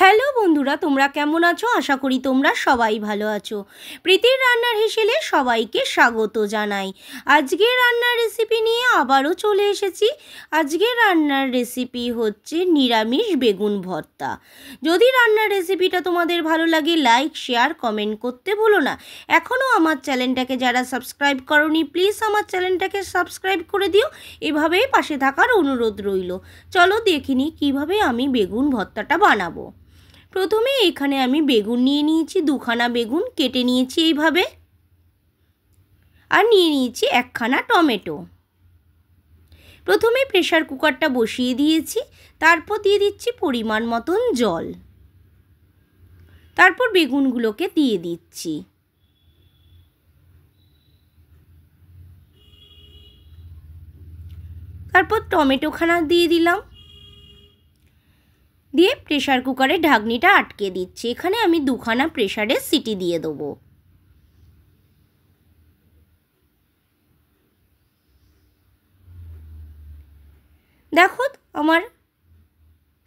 Hello বন্ধুরা, তোমরা কেমন আছো? আশা করি তোমরা সবাই ভালো আছো। প্রীতির রান্নার হেসেলে সবাইকে স্বাগত জানাই। আজকের রান্নার রেসিপি নিয়ে আবারও চলে এসেছি। আজকের রান্নার রেসিপি হচ্ছে নিরামিষ বেগুন ভর্তা। যদি রান্নার রেসিপিটা তোমাদের ভালো লাগে, লাইক, শেয়ার, কমেন্ট করতে ভুলো না। এখনও আমার চ্যানেলটাকে যারা সাবস্ক্রাইব করোনি, প্লিজ আমার চ্যানেলটাকে সাবস্ক্রাইব করে দিও। এভাবেই পাশে থাকার অনুরোধ রইল। চলো দেখিনি কিভাবে আমি বেগুন ভর্তাটা বানাবো। প্রথমে এখানে আমি বেগুন নিয়ে নিয়েছি, দুখানা বেগুন কেটে নিয়েছি এইভাবে, আর নিয়ে নিয়েছি একখানা টমেটো। প্রথমে প্রেসার কুকারটা বসিয়ে দিয়েছি, তারপর দিয়ে দিচ্ছি পরিমাণ মতন জল, তারপর বেগুনগুলোকে দিয়ে দিচ্ছি। তারপর টমেটোখানা দিয়ে দিলাম, দিয়ে প্রেসার কুকারে ঢাকনিটা আটকে দিচ্ছি। এখানে আমি দুখানা প্রেসারে সিটি দিয়ে দেবো। দেখো আমার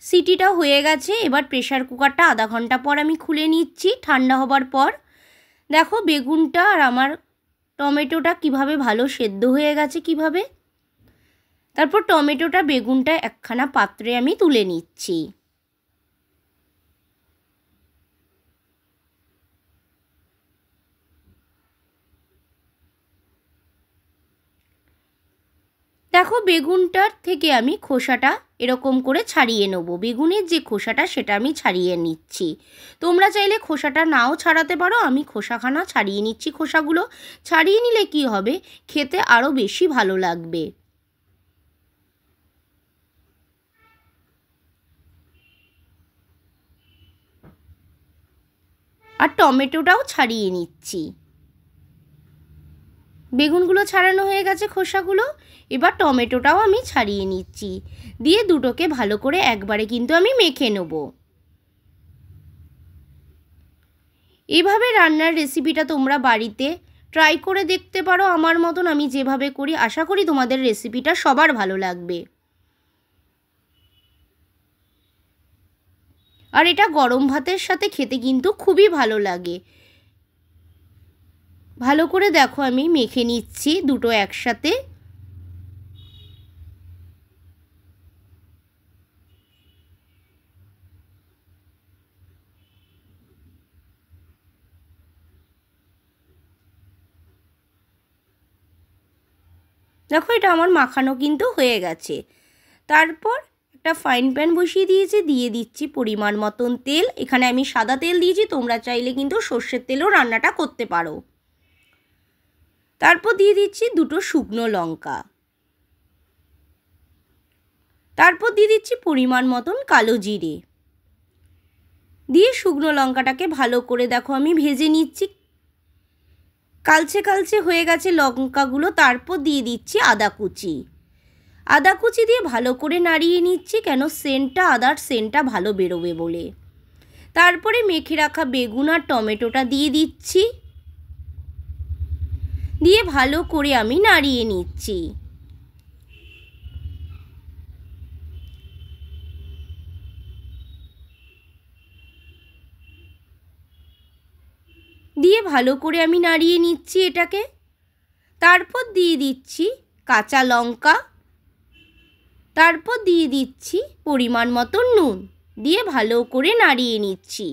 সিটিটা হয়ে গেছে। এবার প্রেসার কুকারটা আধা ঘন্টা পর আমি খুলে নিচ্ছি ঠান্ডা হবার পর। দেখো বেগুনটা আর আমার টমেটোটা কিভাবে ভালো সেদ্ধ হয়ে গেছে কিভাবে। তারপর টমেটোটা বেগুনটা একখানা পাত্রে আমি তুলে নিচ্ছি। দেখো বেগুনটার থেকে আমি খোসাটা এরকম করে ছাড়িয়ে নেব। বেগুনের যে খোসাটা সেটা আমি ছাড়িয়ে নিচ্ছি। তোমরা চাইলে খোসাটা নাও ছাড়াতে পারো, আমি খোসাখানা ছাড়িয়ে নিচ্ছি। খোসাগুলো ছাড়িয়ে নিলে কি হবে, খেতে আরও বেশি ভালো লাগবে। আর টমেটোটাও ছাড়িয়ে নিচ্ছি। বেগুনগুলো ছাড়ানো হয়ে গেছে খোসাগুলো, এবার টমেটোটাও আমি ছাড়িয়ে নিচ্ছি। দিয়ে দুটোকে ভালো করে একবারে কিন্তু আমি মেখে নেব। এইভাবে রান্নার রেসিপিটা তোমরা বাড়িতে ট্রাই করে দেখতে পারো আমার মতন, আমি যেভাবে করি। আশা করি তোমাদের রেসিপিটা সবার ভালো লাগবে। আর এটা গরম ভাতের সাথে খেতে কিন্তু খুবই ভালো লাগে। ভালো করে দেখো আমি মেখে নিচ্ছি দুটো একসাথে। দেখো এটা আমার মাখানো কিন্তু হয়ে গেছে। তারপর একটা ফ্রাইং প্যান বসিয়ে দিয়েছি, দিয়ে দিচ্ছি পরিমাণ মতন তেল। এখানে আমি সাদা তেল দিয়েছি, তোমরা চাইলে কিন্তু সর্ষের তেলেও রান্নাটা করতে পারো। তারপর দিয়ে দিচ্ছি দুটো শুকনো লঙ্কা, তারপর দিয়ে দিচ্ছি পরিমাণ মতন কালো জিরে। দিয়ে শুকনো লঙ্কাটাকে ভালো করে দেখো আমি ভেজে নিচ্ছি। কালচে কালচে হয়ে গেছে লঙ্কাগুলো। তারপর দিয়ে দিচ্ছি আদা কুচি। আদা কুচি দিয়ে ভালো করে নাড়িয়ে নিচ্ছি, কেন আদার সেন্টটা ভালো বেরোবে বলে। তারপরে মেখে রাখা বেগুন আর টমেটোটা দিয়ে দিচ্ছি, দিয়ে ভালো করে আমি নাড়িয়ে নিচ্ছি। দিয়ে ভালো করে আমি নাড়িয়ে নিচ্ছি এটাকে। তারপর দিয়ে দিচ্ছি কাঁচা লঙ্কা, তারপর দিয়ে দিচ্ছি পরিমাণ মতো নুন, দিয়ে ভালো করে নাড়িয়ে নিচ্ছি।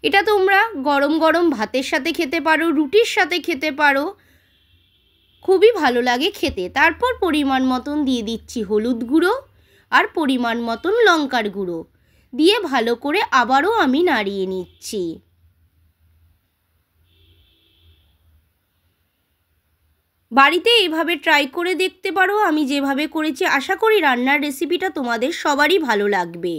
এটা তোমরা গরম গরম ভাতের সাথে খেতে পারো, রুটির সাথে খেতে পারো, খুবই ভালো লাগে খেতে। তারপর পরিমাণ মতন দিয়ে দিচ্ছি হলুদ গুঁড়ো আর পরিমাণ মতন লঙ্কার গুঁড়ো, দিয়ে ভালো করে আবারও আমি নাড়িয়ে নিচ্ছি। বাড়িতে এইভাবে ট্রাই করে দেখতে পারো আমি যেভাবে করেছি। আশা করি রান্নার রেসিপিটা তোমাদের সবারই ভালো লাগবে।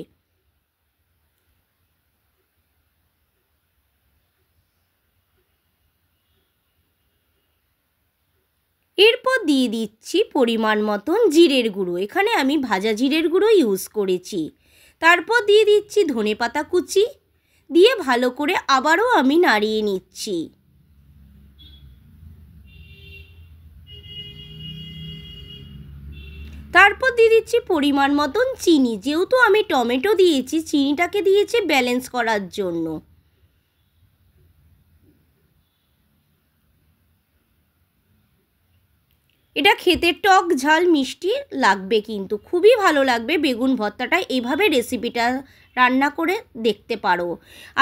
এরপর দিয়ে দিচ্ছি পরিমাণ মতন জিরের গুঁড়ো। এখানে আমি ভাজা জিরের গুঁড়ো ইউজ করেছি। তারপর দিয়ে দিচ্ছি ধনেপাতা কুচি, দিয়ে ভালো করে আবারও আমি নাড়িয়ে নিচ্ছি। তারপর দিয়ে দিচ্ছি পরিমাণ মতন চিনি। যেহেতু আমি টমেটো দিয়েছি, চিনিটাকে দিয়েছি ব্যালেন্স করার জন্য। এটা খেতে টক ঝাল মিষ্টি লাগবে, কিন্তু খুবই ভালো লাগবে বেগুন ভর্তাটা। এইভাবে রেসিপিটা রান্না করে দেখতে পারো।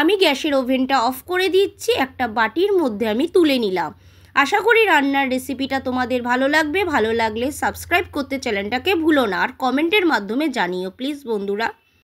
আমি গ্যাসের ওভেনটা অফ করে দিচ্ছি, একটা বাটির মধ্যে আমি তুলে নিলাম। আশা করি রান্নার রেসিপিটা তোমাদের ভালো লাগবে। ভালো লাগলে সাবস্ক্রাইব করতে চ্যানেলটাকে ভুলো না, আর কমেন্টের মাধ্যমে জানিও প্লিজ বন্ধুরা।